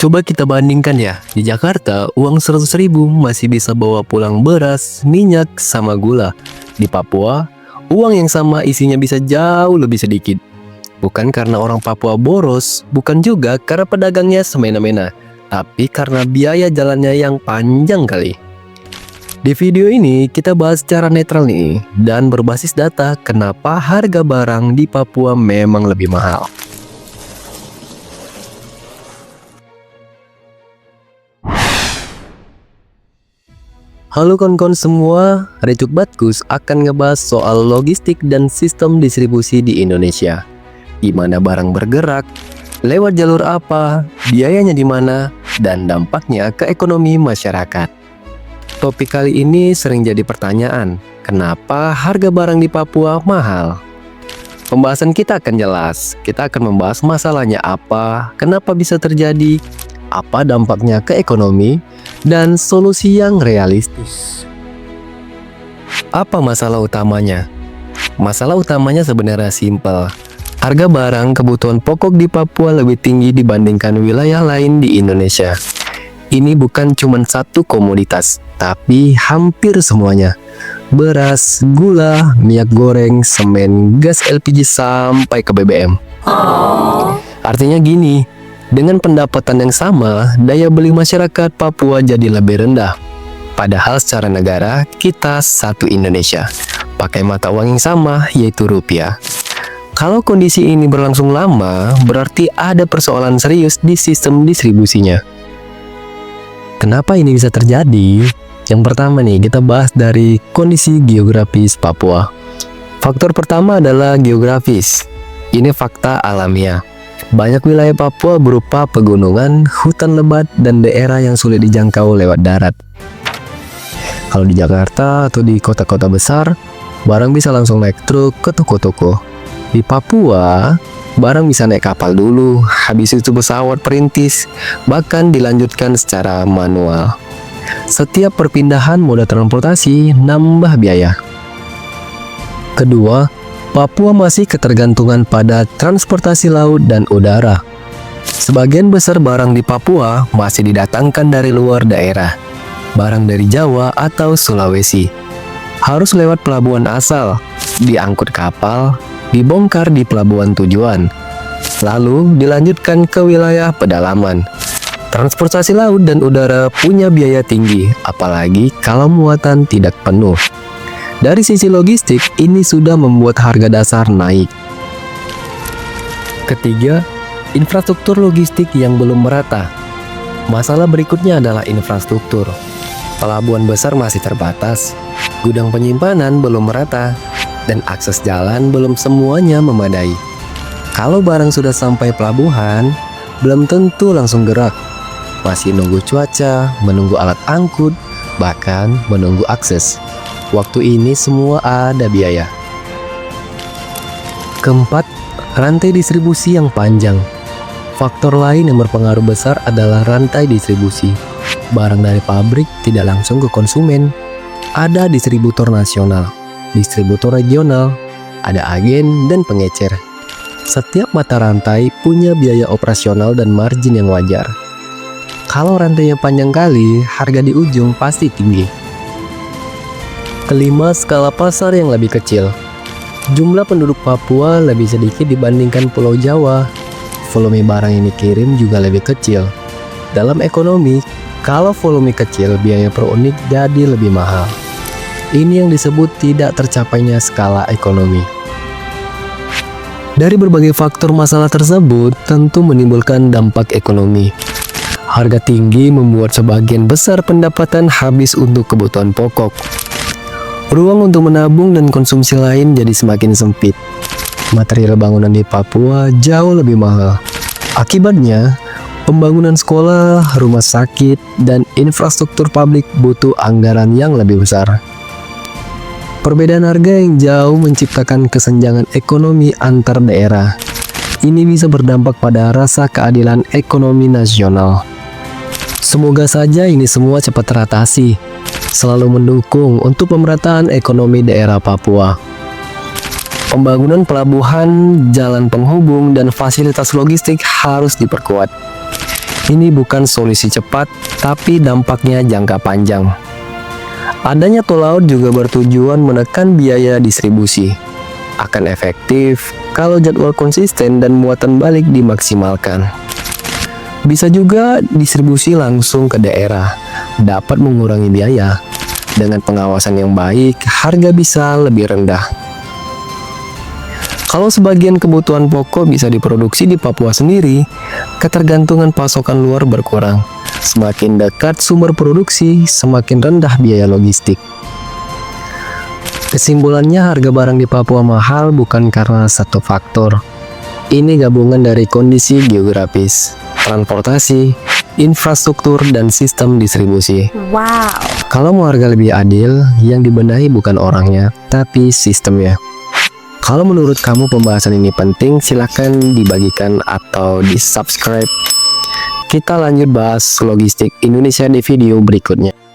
Coba kita bandingkan ya, di Jakarta uang 100.000 masih bisa bawa pulang beras, minyak, sama gula. Di Papua, uang yang sama isinya bisa jauh lebih sedikit. Bukan karena orang Papua boros, bukan juga karena pedagangnya semena-mena, tapi karena biaya jalannya yang panjang kali. Di video ini kita bahas secara netral nih, dan berbasis data kenapa harga barang di Papua memang lebih mahal. Halo kawan-kawan semua, Recuk Batkus akan ngebahas soal logistik dan sistem distribusi di Indonesia. Gimana barang bergerak, lewat jalur apa, biayanya di mana, dan dampaknya ke ekonomi masyarakat. Topik kali ini sering jadi pertanyaan, kenapa harga barang di Papua mahal? Pembahasan kita akan jelas, kita akan membahas masalahnya apa, kenapa bisa terjadi, apa dampaknya ke ekonomi, dan solusi yang realistis. Apa masalah utamanya? Masalah utamanya sebenarnya simpel. Harga barang kebutuhan pokok di Papua lebih tinggi dibandingkan wilayah lain di Indonesia. Ini bukan cuma satu komoditas, tapi hampir semuanya. Beras, gula, minyak goreng, semen, gas LPG sampai ke BBM. Artinya gini, dengan pendapatan yang sama, daya beli masyarakat Papua jadi lebih rendah. Padahal secara negara, kita satu Indonesia, pakai mata uang yang sama, yaitu rupiah. Kalau kondisi ini berlangsung lama, berarti ada persoalan serius di sistem distribusinya. Kenapa ini bisa terjadi? Yang pertama nih, kita bahas dari kondisi geografis Papua. Faktor pertama adalah geografis. Ini fakta alamiah. Banyak wilayah Papua berupa pegunungan, hutan lebat, dan daerah yang sulit dijangkau lewat darat. Kalau di Jakarta atau di kota-kota besar, barang bisa langsung naik truk ke toko-toko. Di Papua, barang bisa naik kapal dulu, habis itu pesawat perintis, bahkan dilanjutkan secara manual. Setiap perpindahan moda transportasi nambah biaya. Kedua, Papua masih ketergantungan pada transportasi laut dan udara. Sebagian besar barang di Papua masih didatangkan dari luar daerah, barang dari Jawa atau Sulawesi. Harus lewat pelabuhan asal, diangkut kapal, dibongkar di pelabuhan tujuan, lalu dilanjutkan ke wilayah pedalaman. Transportasi laut dan udara punya biaya tinggi, apalagi kalau muatan tidak penuh. Dari sisi logistik, ini sudah membuat harga dasar naik. Ketiga, infrastruktur logistik yang belum merata. Masalah berikutnya adalah infrastruktur. Pelabuhan besar masih terbatas, gudang penyimpanan belum merata, dan akses jalan belum semuanya memadai. Kalau barang sudah sampai pelabuhan, belum tentu langsung gerak. Masih nunggu cuaca, menunggu alat angkut, bahkan menunggu akses. Waktu ini semua ada biaya. Keempat, rantai distribusi yang panjang. Faktor lain yang berpengaruh besar adalah rantai distribusi. Barang dari pabrik tidak langsung ke konsumen. Ada distributor nasional, distributor regional, ada agen dan pengecer. Setiap mata rantai punya biaya operasional dan margin yang wajar. Kalau rantainya panjang kali, harga di ujung pasti tinggi. Kelima, skala pasar yang lebih kecil. Jumlah penduduk Papua lebih sedikit dibandingkan Pulau Jawa. Volume barang yang dikirim juga lebih kecil. Dalam ekonomi, kalau volume kecil, biaya per unit jadi lebih mahal. Ini yang disebut tidak tercapainya skala ekonomi. Dari berbagai faktor masalah tersebut, tentu menimbulkan dampak ekonomi. Harga tinggi membuat sebagian besar pendapatan habis untuk kebutuhan pokok. Ruang untuk menabung dan konsumsi lain jadi semakin sempit. Material bangunan di Papua jauh lebih mahal. Akibatnya, pembangunan sekolah, rumah sakit, dan infrastruktur publik butuh anggaran yang lebih besar. Perbedaan harga yang jauh menciptakan kesenjangan ekonomi antar daerah. Ini bisa berdampak pada rasa keadilan ekonomi nasional. Semoga saja ini semua cepat teratasi. Selalu mendukung untuk pemerataan ekonomi daerah Papua. Pembangunan pelabuhan, jalan penghubung, dan fasilitas logistik harus diperkuat. Ini bukan solusi cepat, tapi dampaknya jangka panjang. Adanya tol laut juga bertujuan menekan biaya distribusi. Akan efektif kalau jadwal konsisten dan muatan balik dimaksimalkan. Bisa juga distribusi langsung ke daerah, dapat mengurangi biaya. Dengan pengawasan yang baik, harga bisa lebih rendah. Kalau sebagian kebutuhan pokok bisa diproduksi di Papua sendiri, ketergantungan pasokan luar berkurang. Semakin dekat sumber produksi, semakin rendah biaya logistik. Kesimpulannya, harga barang di Papua mahal bukan karena satu faktor. Ini gabungan dari kondisi geografis, transportasi, infrastruktur, dan sistem distribusi. Wow. Kalau mau harga lebih adil, yang dibenahi bukan orangnya, tapi sistemnya. Kalau menurut kamu pembahasan ini penting, silahkan dibagikan atau di-subscribe. Kita lanjut bahas logistik Indonesia di video berikutnya.